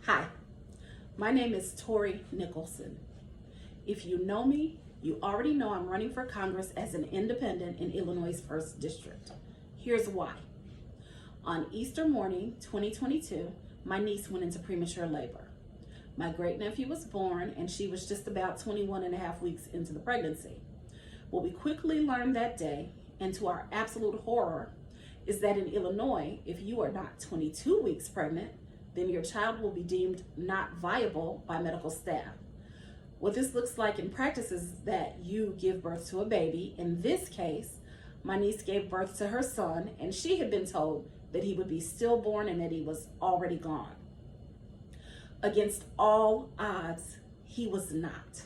Hi, my name is Tori Nicholson. If you know me, you already know I'm running for Congress as an independent in Illinois' 1st District. Here's why. On Easter morning, 2022, my niece went into premature labor. My great-nephew was born and she was just about 21 and a half weeks into the pregnancy. What we quickly learned that day, and to our absolute horror, is that in Illinois, if you are not 22 weeks pregnant, then your child will be deemed not viable by medical staff. What this looks like in practice is that you give birth to a baby. In this case, my niece gave birth to her son, and she had been told that he would be stillborn and that he was already gone. Against all odds, he was not.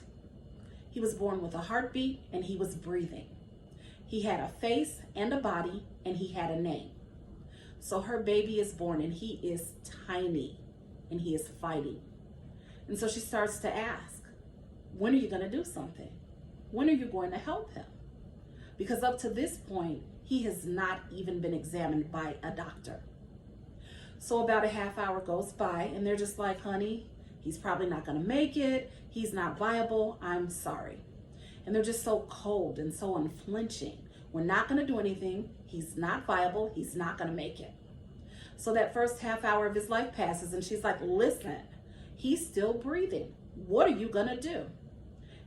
He was born with a heartbeat and he was breathing. He had a face and a body and he had a name. So her baby is born and he is tiny and he is fighting. And so she starts to ask, when are you going to do something? When are you going to help him? Because up to this point, he has not even been examined by a doctor. So about a half hour goes by and they're just like, honey, he's probably not going to make it. He's not viable. I'm sorry. And they're just so cold and so unflinching. We're not going to do anything. He's not viable. He's not going to make it. So that first half hour of his life passes and she's like, listen, he's still breathing. What are you going to do?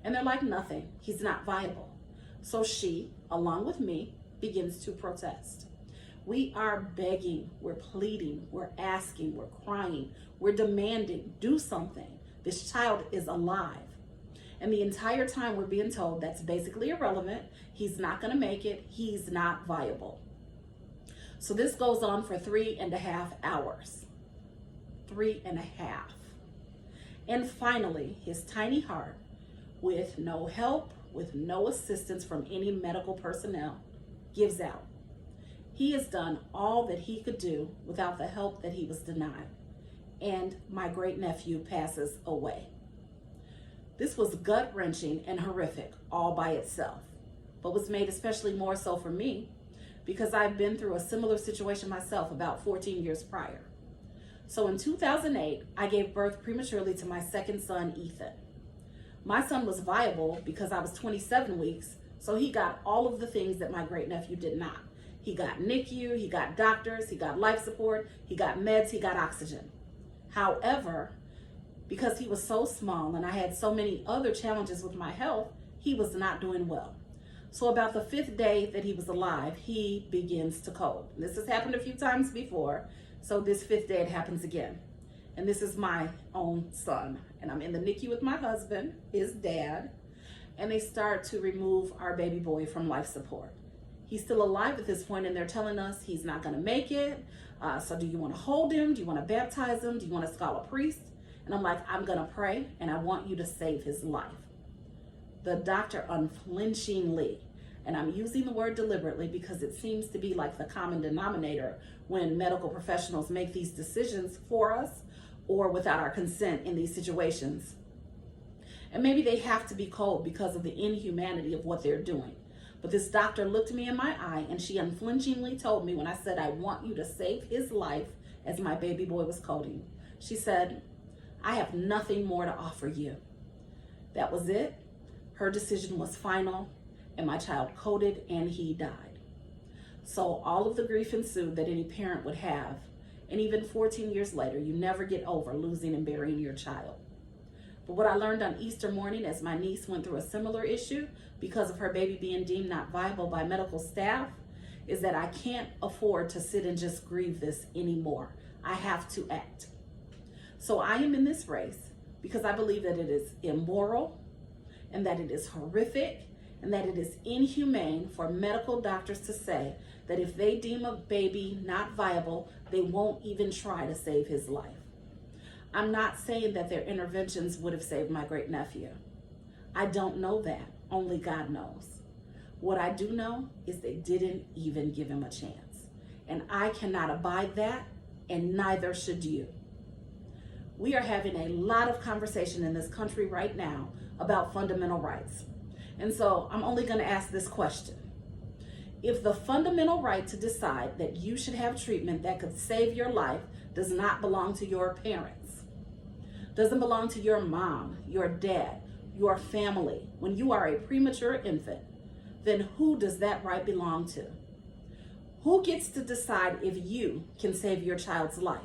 And they're like, nothing. He's not viable. So she, along with me, begins to protest. We are begging, we're pleading, we're asking, we're crying, we're demanding, do something. This child is alive. And the entire time we're being told that's basically irrelevant. He's not going to make it. He's not viable. So this goes on for 3.5 hours. 3.5. And finally, his tiny heart, with no help, with no assistance from any medical personnel, gives out. He has done all that he could do without the help that he was denied. And my great-nephew passes away. This was gut-wrenching and horrific all by itself, but was made especially more so for me because I've been through a similar situation myself about 14 years prior. So in 2008, I gave birth prematurely to my second son, Ethan. My son was viable because I was 27 weeks, so he got all of the things that my great-nephew did not. He got NICU, he got doctors, he got life support, he got meds, he got oxygen. However, because he was so small and I had so many other challenges with my health, he was not doing well. So about the 5th day that he was alive, he begins to cold. This has happened a few times before, so this 5th day it happens again. And this is my own son. And I'm in the NICU with my husband, his dad, and they start to remove our baby boy from life support. He's still alive at this point and they're telling us he's not gonna make it. So do you wanna hold him? Do you wanna baptize him? Do you wanna call a priest? And I'm like, I'm gonna pray and I want you to save his life. The doctor unflinchingly, and I'm using the word deliberately because it seems to be like the common denominator when medical professionals make these decisions for us or without our consent in these situations. And maybe they have to be cold because of the inhumanity of what they're doing. But this doctor looked me in my eye and she unflinchingly told me when I said, I want you to save his life as my baby boy was coding. She said, I have nothing more to offer you. That was it. Her decision was final and my child coded and he died. So all of the grief ensued that any parent would have. And even 14 years later, you never get over losing and burying your child. But what I learned on Easter morning as my niece went through a similar issue because of her baby being deemed not viable by medical staff is that I can't afford to sit and just grieve this anymore. I have to act. So I am in this race because I believe that it is immoral and that it is horrific and that it is inhumane for medical doctors to say that if they deem a baby not viable, they won't even try to save his life. I'm not saying that their interventions would have saved my great-nephew. I don't know that. Only God knows. What I do know is they didn't even give him a chance. And I cannot abide that, and neither should you. We are having a lot of conversation in this country right now about fundamental rights. And so I'm only going to ask this question. If the fundamental right to decide that you should have treatment that could save your life does not belong to your parents, doesn't belong to your mom, your dad, your family, when you are a premature infant, then who does that right belong to? Who gets to decide if you can save your child's life,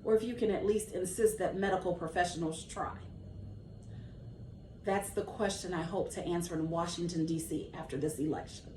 or if you can at least insist that medical professionals try? That's the question I hope to answer in Washington, D.C. after this election.